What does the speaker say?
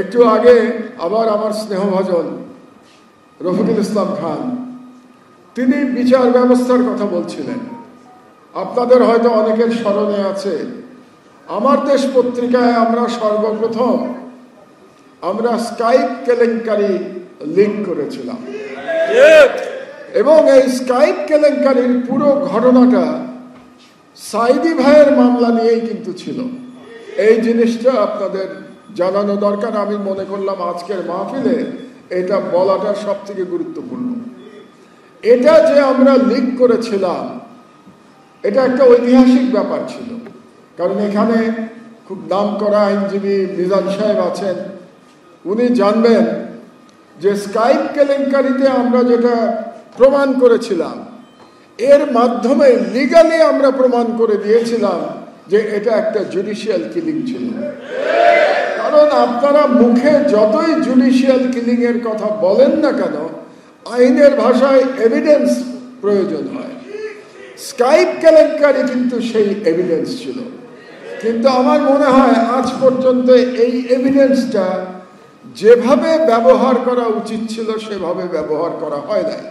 একটু আগে আবার আমার স্নেহভাজন রফিকুল ইসলাম খান তিনি বিচার ব্যবস্থার কথা বলছিলেন। আপনাদের হয়তো অনেকের স্মরণে আছে, আমার দেশ পত্রিকায় আমরা সর্বপ্রথম স্কাইপ কেলেঙ্কারি লিঙ্ক করেছিলাম এবং এই স্কাইপ কেলেঙ্কারির পুরো ঘটনাটা সাইদি ভাইয়ের মামলা নিয়েই কিন্তু ছিল। এই জিনিসটা আপনাদের জানানো দরকার। আমি মনে করলাম আজকের মাহফিলে এটা বলাটা সব থেকে গুরুত্বপূর্ণ। এটা যে আমরা লিঙ্ক করেছিলাম এটা একটা ঐতিহাসিক ব্যাপার ছিল, কারণ এখানে খুব নামকরা আইনজীবী মিজান সাহেব আছেন, উনি জানবেন যে স্কাইপ কেলেঙ্কারিতে আমরা যেটা প্রমাণ করেছিলাম এর মাধ্যমে লিগালি আমরা প্রমাণ করে দিয়েছিলাম যে এটা একটা জুডিশিয়াল কিলিং ছিল। কারণ আপনারা মুখে যতই জুডিশিয়াল কিলিং এর কথা বলেন না কেন, আইনের ভাষায় এভিডেন্স প্রয়োজন হয়। স্কাইপ কেলেঙ্কারি কিন্তু সেই এভিডেন্স ছিল, কিন্তু আমার মনে হয় আজ পর্যন্ত এই এভিডেন্সটা যেভাবে ব্যবহার করা উচিত ছিল সেভাবে ব্যবহার করা হয় নাই।